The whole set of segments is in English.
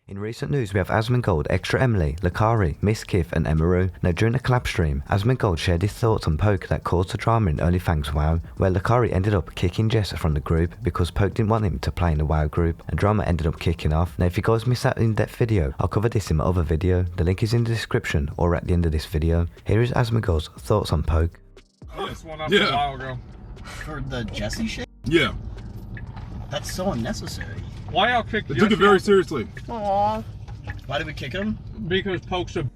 In recent news, we have Asmongold, Extra Emily, Lakari, Miskiff, and Emiru. Now, during the collab stream, Asmongold shared his thoughts on Poke that caused the drama in OnlyFans WoW, where Lakari ended up kicking Jess from the group because Poke didn't want him to play in the WoW group, and drama ended up kicking off. Now, if you guys missed that in-depth video, I'll cover this in my other video. The link is in the description or at the end of this video. Here is Asmongold's thoughts on Poke. This one up a while ago. For the Jesse shit? Yeah. That's so unnecessary. Why y'all kick They took it very seriously. Aww. Why did we kick him? Because Poke's a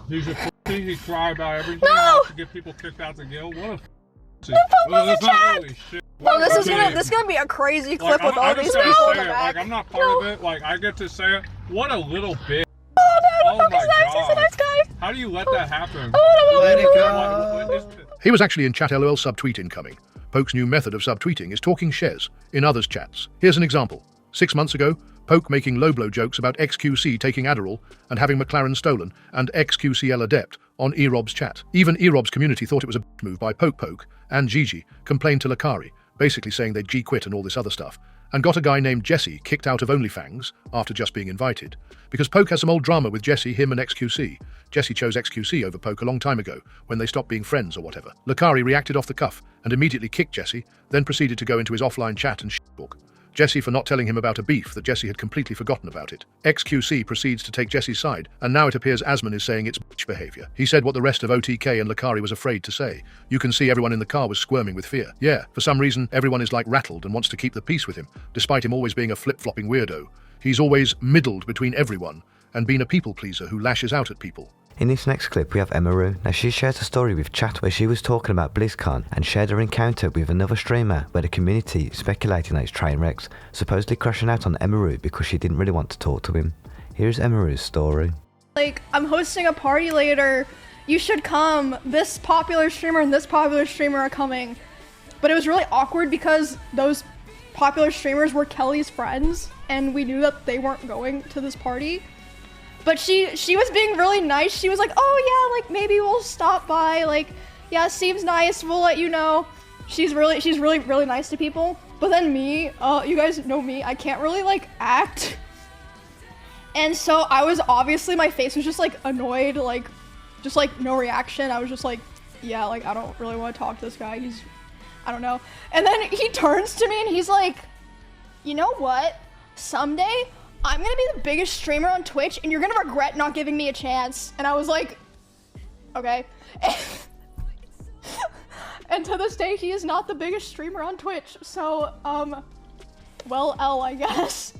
He's a pussy, he cry about everything. No! He wants to get people kicked out the guild. What a pussy. The Poke was a chat! Holy shit. Oh, this is gonna be a crazy clip with all these people in the back. Like, I'm not part of it. Like, I get to say it. What a little bitch. Oh no, Oh the Poke my is nice. He's a God. nice guy. How do you let that happen? Oh, Let it no. go. He was actually in chat LOL subtweet incoming. Poke's new method of subtweeting is talking shares in others' chats. Here's an example. 6 months ago, Poke making low blow jokes about XQC taking Adderall and having McLaren stolen, and XQCL adept on Erob's chat. Even Erob's community thought it was a move by Poke, and Gigi complained to Lakari, basically saying they'd G-quit and all this other stuff, and got a guy named Jesse kicked out of OnlyFans after just being invited. Because Poke has some old drama with Jesse, him and XQC. Jesse chose XQC over Poke a long time ago, when they stopped being friends or whatever. Lakari reacted off the cuff and immediately kicked Jesse, then proceeded to go into his offline chat and shitbook Jesse for not telling him about a beef that Jesse had completely forgotten about it. XQC proceeds to take Jesse's side, and now it appears Asmon is saying it's bitch behavior. He said what the rest of OTK and Lakari was afraid to say. You can see everyone in the car was squirming with fear. Yeah, for some reason, everyone is like rattled and wants to keep the peace with him, despite him always being a flip-flopping weirdo. He's always middled between everyone, and been a people-pleaser who lashes out at people. In this next clip, we have Emiru. Now, she shares a story with chat where she was talking about BlizzCon and shared her encounter with another streamer where the community speculating that it's Trainwrecks, supposedly crashing out on Emiru because she didn't really want to talk to him. Here's Emiru's story. Like, I'm hosting a party later. You should come. This popular streamer and this popular streamer are coming. But it was really awkward because those popular streamers were Kelly's friends, and we knew that they weren't going to this party. But she was being really nice. She was like, oh yeah, like maybe we'll stop by. Like, yeah, seems nice. We'll let you know. She's really nice to people. But then me, you guys know me. I can't really like act. And so I was obviously, my face was just like annoyed, like just like no reaction. I was just like, yeah, like I don't really want to talk to this guy. I don't know. And then he turns to me and he's like, you know what? Someday I'm gonna be the biggest streamer on Twitch and you're gonna regret not giving me a chance. And I was like, okay. And to this day, he is not the biggest streamer on Twitch. So, well, L, I guess.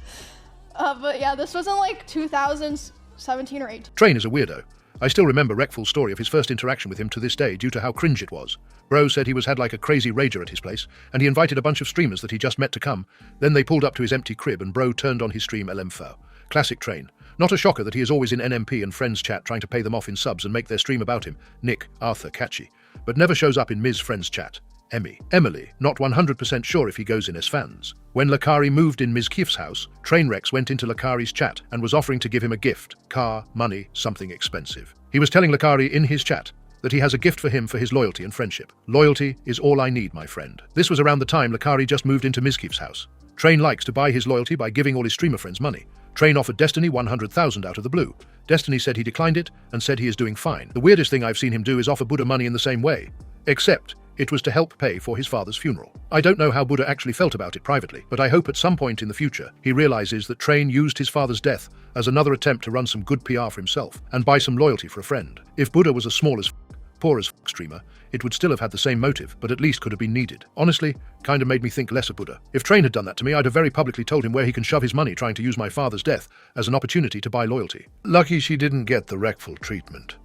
But yeah, this was in like 2017 or 18. Train is a weirdo. I still remember Wreckful's story of his first interaction with him to this day due to how cringe it was. Bro said he had like a crazy rager at his place, and he invited a bunch of streamers that he just met to come. Then they pulled up to his empty crib and bro turned on his stream LMFO. Classic Train. Not a shocker that he is always in NMP and friends chat trying to pay them off in subs and make their stream about him. Nick, Arthur, Catchy. But never shows up in Ms. friends chat. Emily, not 100% sure if he goes in as fans. When Lakari moved in Ms. Kiff's house, Trainwrecks went into Lakari's chat and was offering to give him a gift, car, money, something expensive. He was telling Lakari in his chat that he has a gift for him for his loyalty and friendship. Loyalty is all I need, my friend. This was around the time Lakari just moved into Ms. Kiff's house. Train likes to buy his loyalty by giving all his streamer friends money. Train offered Destiny 100,000 out of the blue. Destiny said he declined it and said he is doing fine. The weirdest thing I've seen him do is offer Buddha money in the same way, except it was to help pay for his father's funeral. I don't know how Buddha actually felt about it privately, but I hope at some point in the future he realizes that Train used his father's death as another attempt to run some good PR for himself and buy some loyalty for a friend. If Buddha was as small as poor as streamer, it would still have had the same motive, but at least could have been needed. Honestly, kinda made me think less of Buddha. If Train had done that to me, I'd have very publicly told him where he can shove his money trying to use my father's death as an opportunity to buy loyalty. Lucky she didn't get the Wreckful treatment.